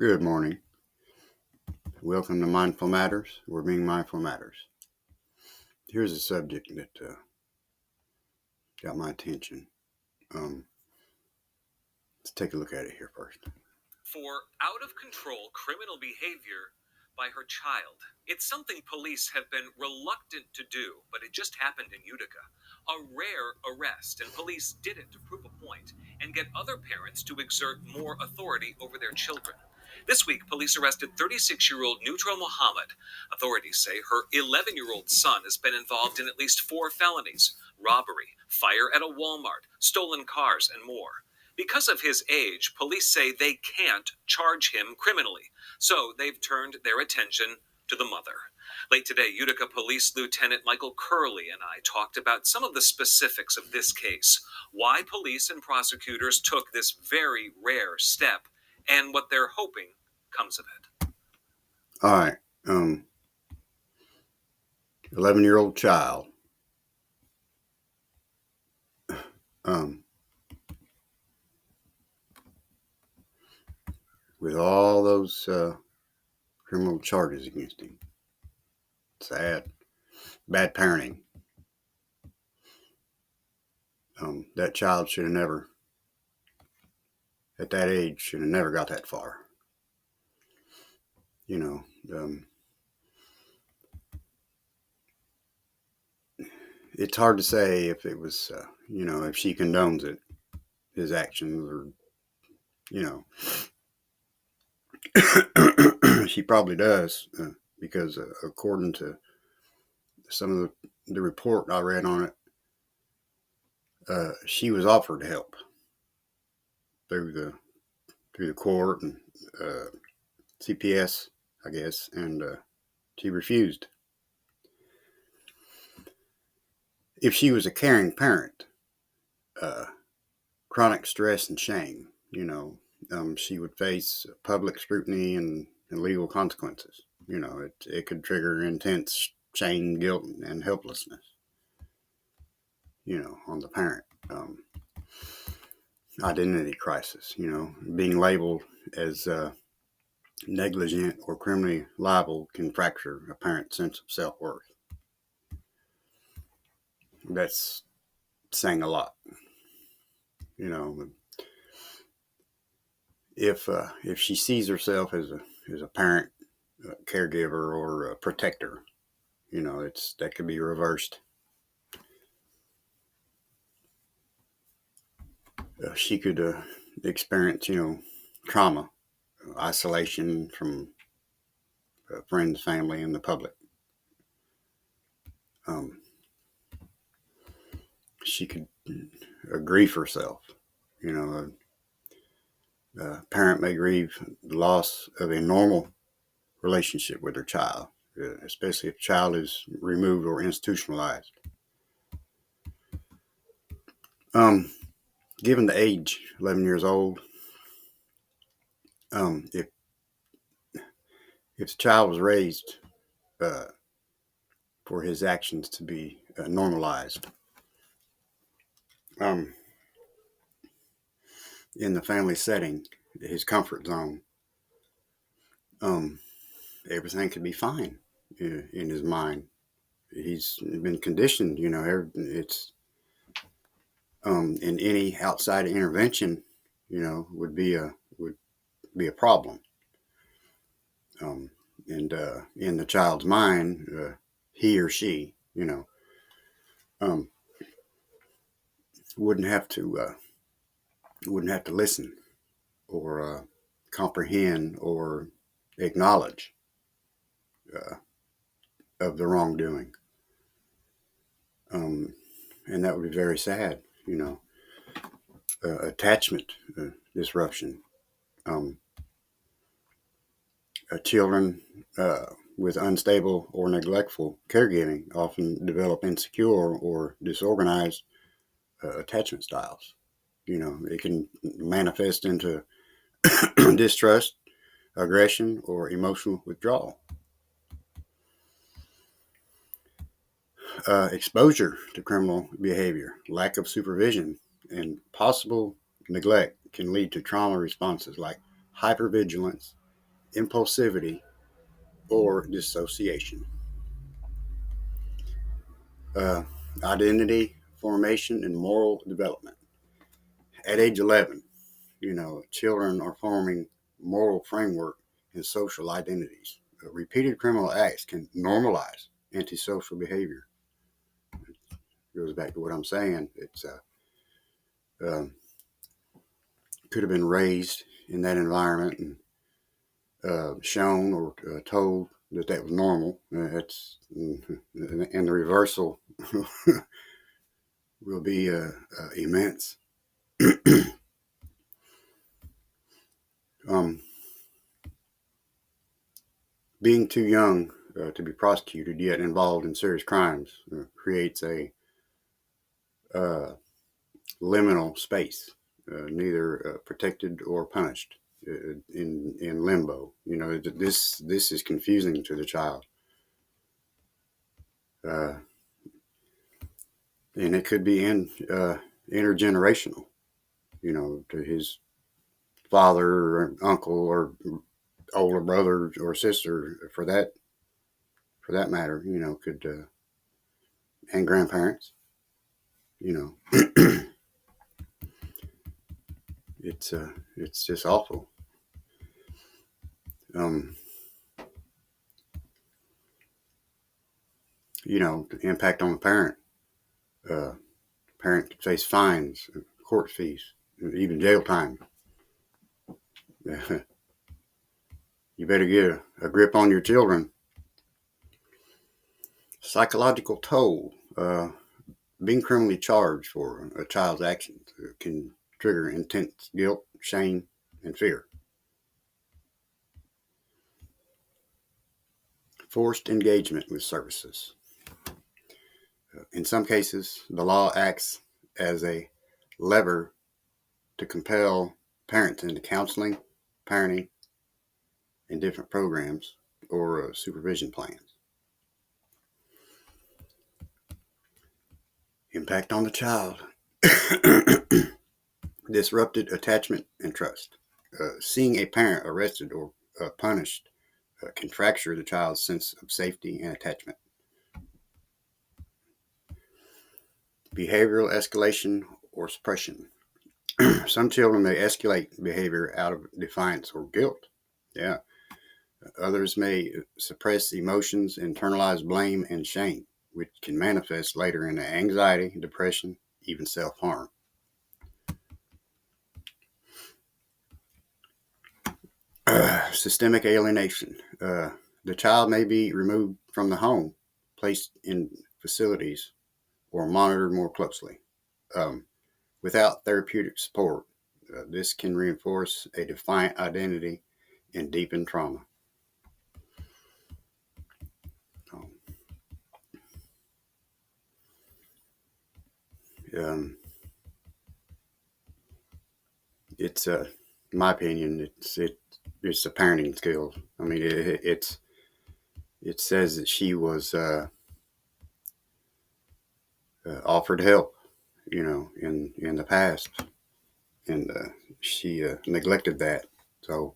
Good morning. Welcome to Mindful Matters, where being mindful matters. Here's a subject that got my attention. Let's take a look at it here first. For out-of-control criminal behavior by her child. It's something police have been reluctant to do, but it just happened in Utica. A rare arrest, and police did it to prove a point and get other parents to exert more authority over their children. This week, police arrested 36-year-old Nutro Muhammad. Authorities say her 11-year-old son has been involved in at least 4 felonies: robbery, fire at a Walmart, stolen cars, and more. Because of his age, police say they can't charge him criminally, so they've turned their attention to the mother. Late today, Utica Police Lieutenant Michael Curley and I talked about some of the specifics of this case, why police and prosecutors took this very rare step, and what they're hoping comes of it. All right. 11-year-old child. With all those criminal charges against him. Sad. Bad parenting. That child should have never, at that age, should have never got that far. It's hard to say if it was, if she condones it, his actions, or, she probably does, because according to some of the report I read on it, she was offered help through the court and CPS, I guess, and she refused. If she was a caring parent, chronic stress and shame, she would face public scrutiny and legal consequences. It could trigger intense shame, guilt, and helplessness, on the parent. Identity crisis, being labeled as negligent or criminally liable can fracture a parent's sense of self-worth. That's saying a lot. If she sees herself as a parent, a caregiver, or a protector, that could be reversed. She could experience, trauma, isolation from friends, family, and the public. She could grieve herself. A parent may grieve the loss of a normal relationship with their child, especially if the child is removed or institutionalized. Given the age, 11 years old, if the child was raised for his actions to be normalized in the family setting, his comfort zone, everything could be fine in his mind. He's been conditioned, it's and any outside intervention, would be a problem. And in the child's mind, he or she, wouldn't have to listen or comprehend or acknowledge of the wrongdoing. And that would be very sad, attachment disruption. Children with unstable or neglectful caregiving often develop insecure or disorganized attachment styles. It can manifest into distrust, aggression, or emotional withdrawal. Exposure to criminal behavior, lack of supervision, and possible neglect can lead to trauma responses like hypervigilance, impulsivity, or dissociation. Uh, Identity formation and moral development. At age 11, children are forming moral framework and social identities. Repeated criminal acts can normalize antisocial behavior. It goes back to what I'm saying. It's um, could have been raised in that environment and shown or told that that was normal. And the reversal will be immense. um, Being too young to be prosecuted yet involved in serious crimes creates a liminal space, neither protected or punished, in limbo. This is confusing to the child, and it could be intergenerational. To his father or uncle or older brother or sister, for that matter. Could and grandparents. It's just awful. Um, the impact on the parent. Parent could face fines, court fees, even jail time. You better get a grip on your children. Psychological toll. Being criminally charged for a child's actions can trigger intense guilt, shame, and fear. Forced engagement with services. In some cases, the law acts as a lever to compel parents into counseling, parenting, and different programs or supervision plans. Impact on the child. Disrupted attachment and trust. Seeing a parent arrested or punished can fracture the child's sense of safety and attachment. Behavioral escalation or suppression. Some children may escalate behavior out of defiance or guilt. Yeah. Others may suppress emotions, internalize blame and shame, which can manifest later in anxiety, depression, even self-harm. Systemic alienation. The child may be removed from the home, placed in facilities, or monitored more closely. Without therapeutic support, this can reinforce a defiant identity and deepen trauma. Um, it's, in my opinion, it's a parenting skill. I mean, it says that she was offered help, in the past, and she neglected that. So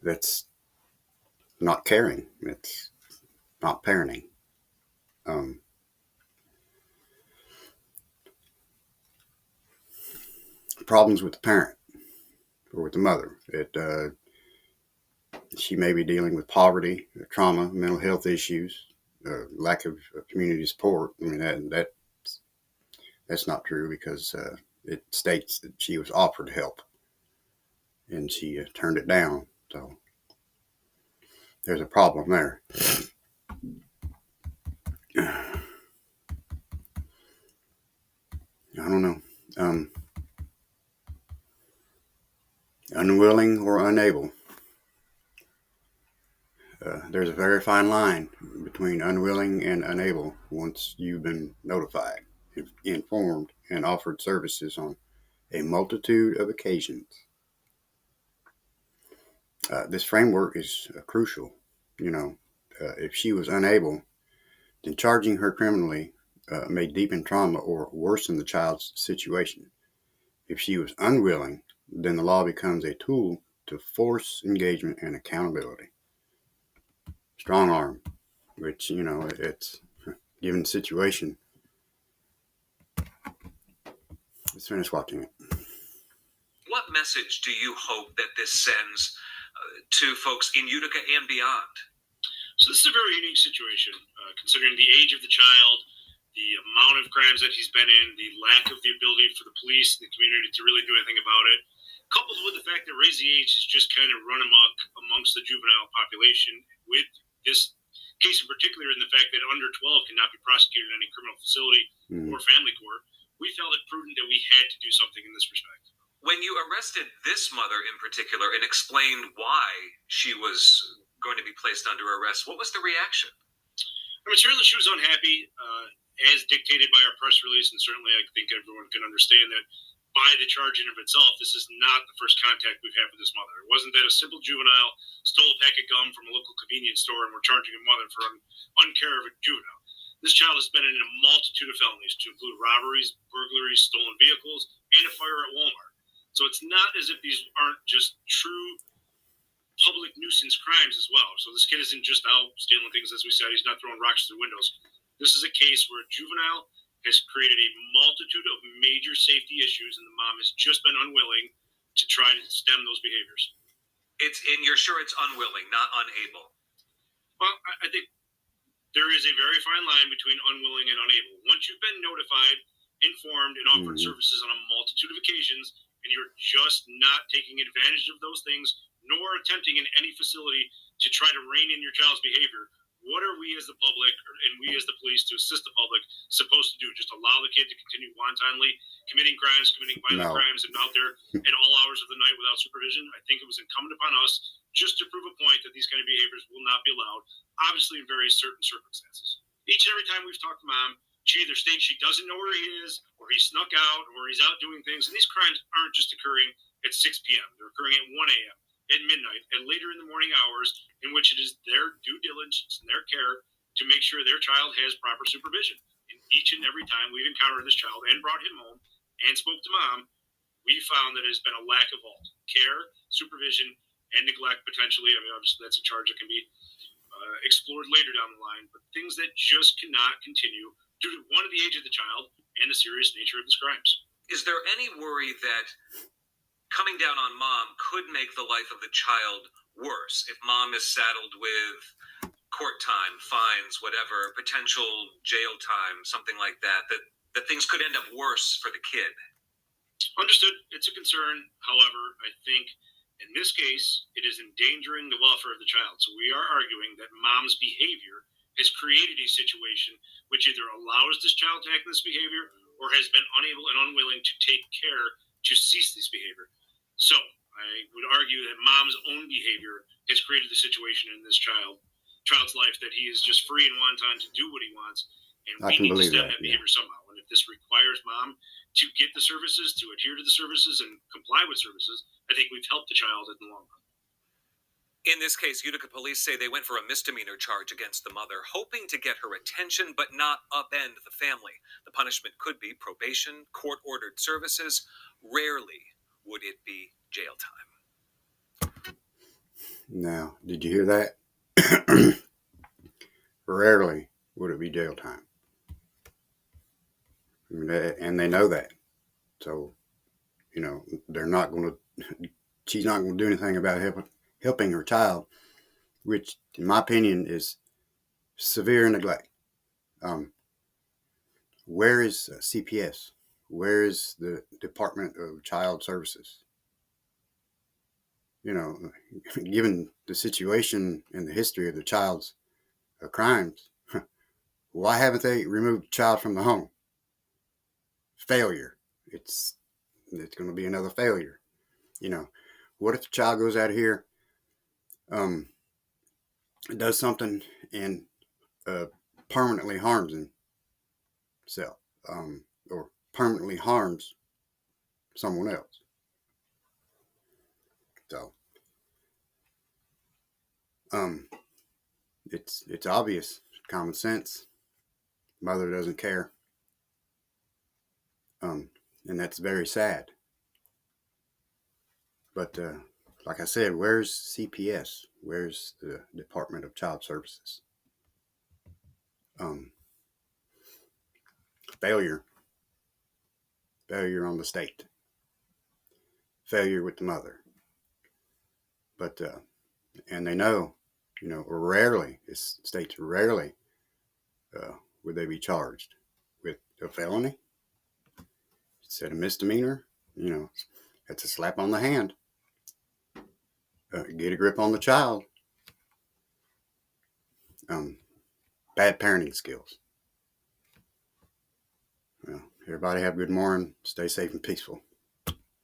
that's not caring. It's not parenting. Um, Problems with the parent or with the mother. She may be dealing with poverty, trauma, mental health issues, lack of community support. I mean, that's not true because it states that she was offered help and she turned it down. So there's a problem there. I don't know. Unwilling or unable. There's a very fine line between unwilling and unable once you've been notified, informed, and offered services on a multitude of occasions. This framework is crucial. If she was unable, then charging her criminally may deepen trauma or worsen the child's situation. If she was unwilling, then the law becomes a tool to force engagement and accountability. Strong arm, which, it's given the situation. Let's finish watching it. What message do you hope that this sends to folks in Utica and beyond? So this is a very unique situation, considering the age of the child, the amount of crimes that he's been in, the lack of the ability for the police and the community to really do anything about it, coupled with the fact that Raise the Age has just kind of run amok amongst the juvenile population with this case in particular, and the fact that under 12 cannot be prosecuted in any criminal facility or family court. We felt it prudent that we had to do something in this respect. When you arrested this mother in particular and explained why she was going to be placed under arrest, what was the reaction? I mean, certainly she was unhappy, as dictated by our press release, and certainly I think everyone can understand that by the charge in of itself, this is not the first contact we've had with this mother. It wasn't that a simple juvenile stole a pack of gum from a local convenience store and we're charging a mother for uncare of a juvenile. This child has been in a multitude of felonies, to include robberies, burglaries, stolen vehicles, and a fire at Walmart. So it's not as if these aren't just true public nuisance crimes as well. So this kid isn't just out stealing things, as we said. He's not throwing rocks through windows. This is a case where a juvenile has created a multitude of major safety issues, and the mom has just been unwilling to try to stem those behaviors. And you're sure it's unwilling, not unable? Well, I think there is a very fine line between unwilling and unable. Once you've been notified, informed, and offered services on a multitude of occasions, and you're just not taking advantage of those things, nor attempting in any facility to try to rein in your child's behavior, what are we as the public and we as the police to assist the public supposed to do? Just allow the kid to continue wantonly committing crimes, committing violent crimes, and out there at all hours of the night without supervision? I think it was incumbent upon us just to prove a point that these kind of behaviors will not be allowed, obviously in very certain circumstances. Each and every time we've talked to mom, she either states she doesn't know where he is, or he snuck out, or he's out doing things. And these crimes aren't just occurring at 6 p.m. They're occurring at 1 a.m., at midnight, and later in the morning hours, in which it is their due diligence and their care to make sure their child has proper supervision. And each and every time we've encountered this child and brought him home and spoke to mom, we found that there's been a lack of all care, supervision, and neglect potentially. I mean, obviously that's a charge that can be explored later down the line, but things that just cannot continue due to, one, the age of the child and the serious nature of his crimes. Is there any worry that coming down on mom could make the life of the child worse if mom is saddled with court time, fines, whatever, potential jail time, something like that, that things could end up worse for the kid? Understood. It's a concern. However, I think in this case, it is endangering the welfare of the child. So we are arguing that mom's behavior has created a situation which either allows this child to act in this behavior or has been unable and unwilling to take care to cease this behavior. So I would argue that mom's own behavior has created the situation in this child's life that he is just free and wanton to do what he wants. And we need to stem that behavior somehow. And if this requires mom to get the services, to adhere to the services, and comply with services, I think we've helped the child in the long run. In this case, Utica police say they went for a misdemeanor charge against the mother, hoping to get her attention but not upend the family. The punishment could be probation, court-ordered services. Rarely would it be jail time. Now, did you hear that? Rarely would it be jail time. And they know that. So, they're not going to, she's not going to do anything about helping her child, which, in my opinion, is severe neglect. Where is CPS? Where is the Department of Child Services? Given the situation and the history of the child's crimes, why haven't they removed the child from the home? Failure. It's going to be another failure. What if the child goes out of here, does something and permanently harms himself, or permanently harms someone else? So, it's obvious, common sense. Mother doesn't care, and that's very sad. But like I said, where's CPS? Where's the Department of Child Services? Failure on the state, failure with the mother. But and they know, rarely, states rarely would they be charged with a felony. Instead of misdemeanor, that's a slap on the hand. Get a grip on the child. Bad parenting skills. Well, everybody have a good morning. Stay safe and peaceful.